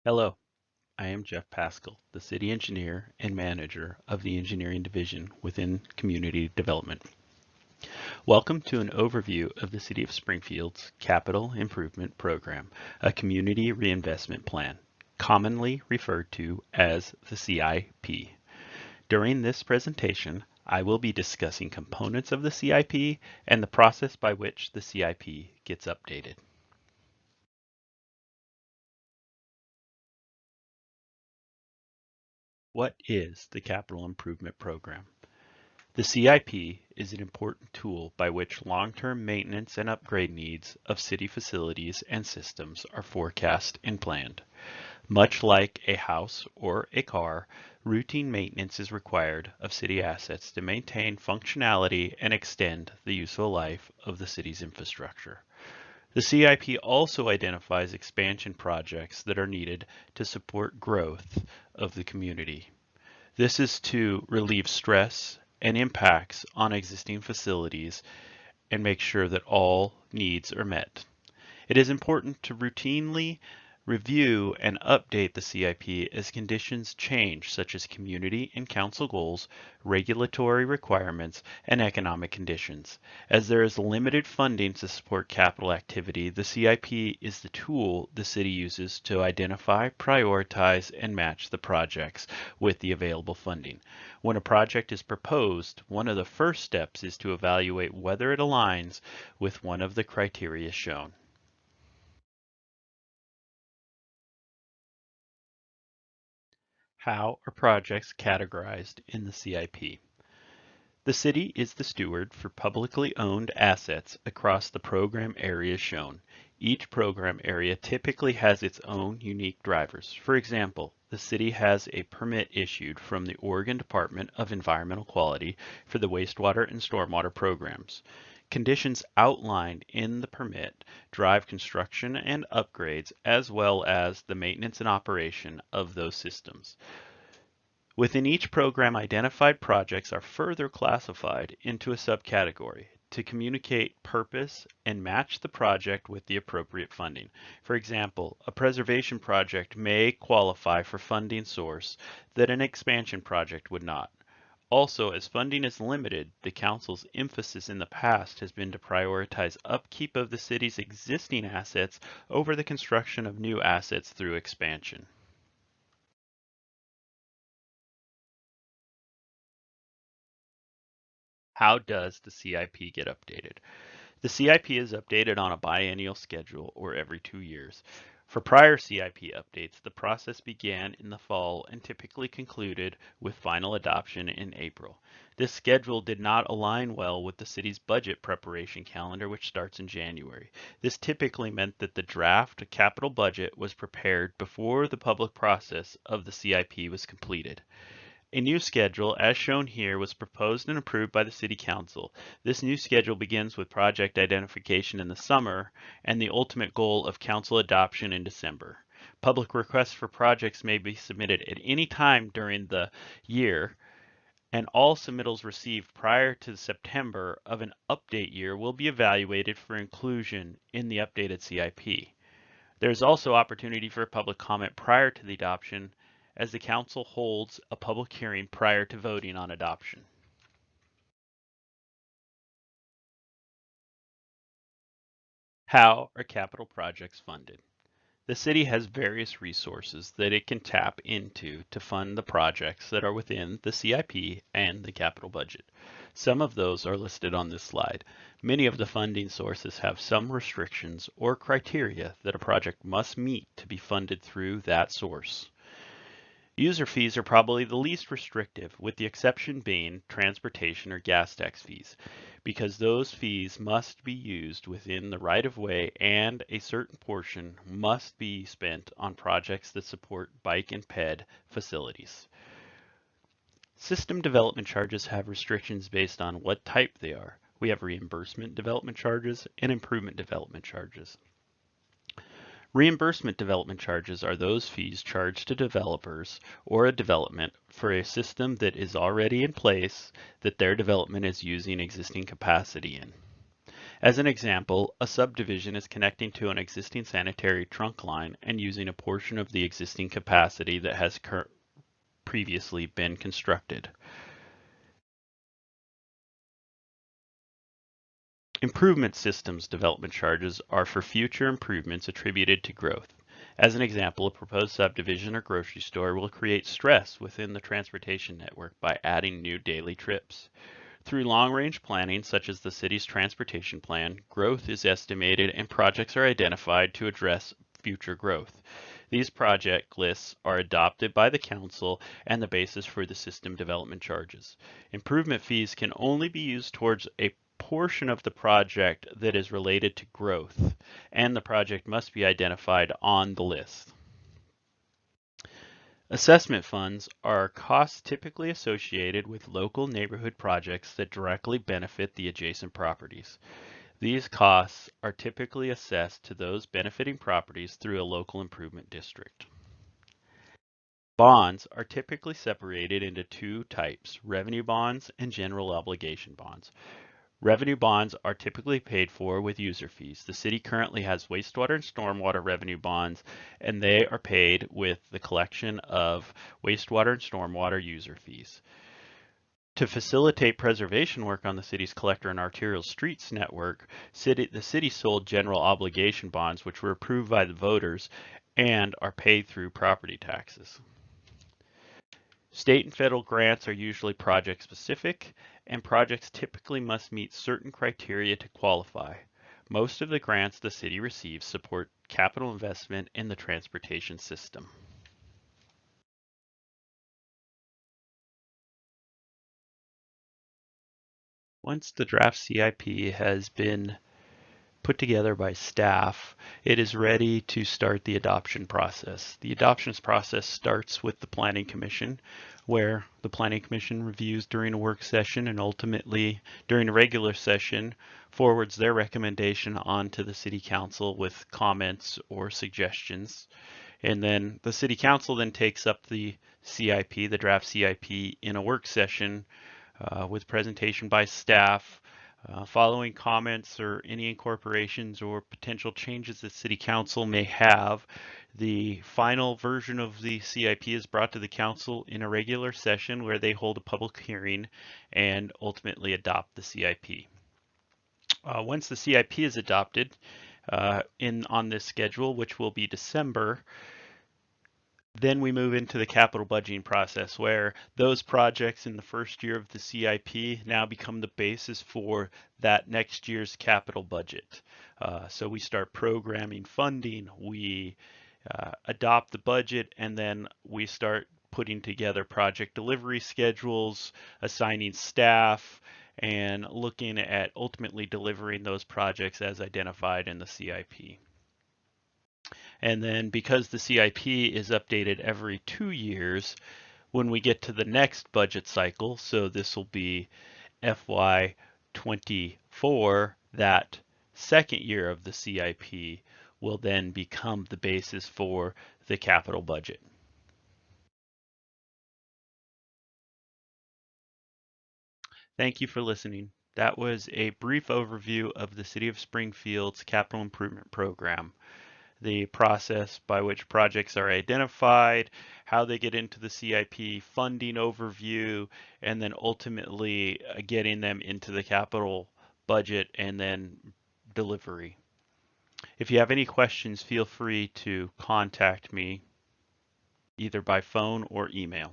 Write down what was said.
Hello, I am Jeff Pascal, the City Engineer and Manager of the Engineering Division within Community Development. Welcome to an overview of the City of Springfield's Capital Improvement Program, a Community Reinvestment Plan, commonly referred to as the CIP. During this presentation, I will be discussing components of the CIP and the process by which the CIP gets updated. What is the Capital Improvement Program? The CIP is an important tool by which long-term maintenance and upgrade needs of city facilities and systems are forecast and planned. Much like a house or a car, routine maintenance is required of city assets to maintain functionality and extend the useful life of the city's infrastructure. The CIP also identifies expansion projects that are needed to support growth of the community. This is to relieve stress and impacts on existing facilities and make sure that all needs are met. It is important to routinely review and update the CIP as conditions change, such as community and council goals, regulatory requirements, and economic conditions. As there is limited funding to support capital activity, the CIP is the tool the city uses to identify, prioritize, and match the projects with the available funding. When a project is proposed, one of the first steps is to evaluate whether it aligns with one of the criteria shown. How are projects categorized in the CIP? The city is the steward for publicly owned assets across the program areas shown. Each program area typically has its own unique drivers. For example, the city has a permit issued from the Oregon Department of Environmental Quality for the wastewater and stormwater programs. Conditions outlined in the permit drive construction and upgrades as well as the maintenance and operation of those systems. Within each program, identified projects are further classified into a subcategory to communicate purpose and match the project with the appropriate funding. For example, a preservation project may qualify for funding source that an expansion project would not. Also, as funding is limited, the Council's emphasis in the past has been to prioritize upkeep of the city's existing assets over the construction of new assets through expansion. How does the CIP get updated? The CIP is updated on a biennial schedule or every 2 years. For prior CIP updates, the process began in the fall and typically concluded with final adoption in April. This schedule did not align well with the city's budget preparation calendar, which starts in January. This typically meant that the draft capital budget was prepared before the public process of the CIP was completed. A new schedule, as shown here, was proposed and approved by the City Council. This new schedule begins with project identification in the summer and the ultimate goal of Council adoption in December. Public requests for projects may be submitted at any time during the year, and all submittals received prior to September of an update year will be evaluated for inclusion in the updated CIP. There is also opportunity for public comment prior to the adoption as the Council holds a public hearing prior to voting on adoption. How are capital projects funded? The city has various resources that it can tap into to fund the projects that are within the CIP and the capital budget. Some of those are listed on this slide. Many of the funding sources have some restrictions or criteria that a project must meet to be funded through that source. User fees are probably the least restrictive, with the exception being transportation or gas tax fees, because those fees must be used within the right-of-way and a certain portion must be spent on projects that support bike and ped facilities. System development charges have restrictions based on what type they are. We have reimbursement development charges and improvement development charges. Reimbursement development charges are those fees charged to developers or a development for a system that is already in place that their development is using existing capacity in. As an example, a subdivision is connecting to an existing sanitary trunk line and using a portion of the existing capacity that has previously been constructed. Improvement systems development charges are for future improvements attributed to growth. As an example, a proposed subdivision or grocery store will create stress within the transportation network by adding new daily trips. Through long-range planning, such as the city's transportation plan, growth is estimated and projects are identified to address future growth. These project lists are adopted by the council and the basis for the system development charges. Improvement fees can only be used towards a portion of the project that is related to growth, and the project must be identified on the list. Assessment funds are costs typically associated with local neighborhood projects that directly benefit the adjacent properties. These costs are typically assessed to those benefiting properties through a local improvement district. Bonds are typically separated into two types, revenue bonds and general obligation bonds. Revenue bonds are typically paid for with user fees. The city currently has wastewater and stormwater revenue bonds, and they are paid with the collection of wastewater and stormwater user fees. To facilitate preservation work on the city's collector and arterial streets network, the city sold general obligation bonds, which were approved by the voters and are paid through property taxes. State and federal grants are usually project specific, and projects typically must meet certain criteria to qualify. Most of the grants the city receives support capital investment in the transportation system. Once the draft CIP has been put together by staff, it is ready to start the adoption process. The adoption process starts with the Planning Commission, where the Planning Commission reviews during a work session and ultimately during a regular session forwards their recommendation on to the City Council with comments or suggestions. And then the City Council then takes up the CIP, the draft CIP, in a work session with presentation by staff, following comments or any incorporations or potential changes that City Council may have. The final version of the CIP is brought to the Council in a regular session where they hold a public hearing and ultimately adopt the CIP. Once the CIP is adopted on this schedule, which will be December, then we move into the capital budgeting process where those projects in the first year of the CIP now become the basis for that next year's capital budget. So we start programming funding, we adopt the budget, and then we start putting together project delivery schedules, assigning staff, and looking at ultimately delivering those projects as identified in the CIP. And then because the CIP is updated every 2 years, when we get to the next budget cycle, so this will be FY24, that second year of the CIP will then become the basis for the capital budget. Thank you for listening. That was a brief overview of the City of Springfield's Capital Improvement Program, the process by which projects are identified, how they get into the CIP, funding overview, and then ultimately getting them into the capital budget and then delivery. If you have any questions, feel free to contact me either by phone or email.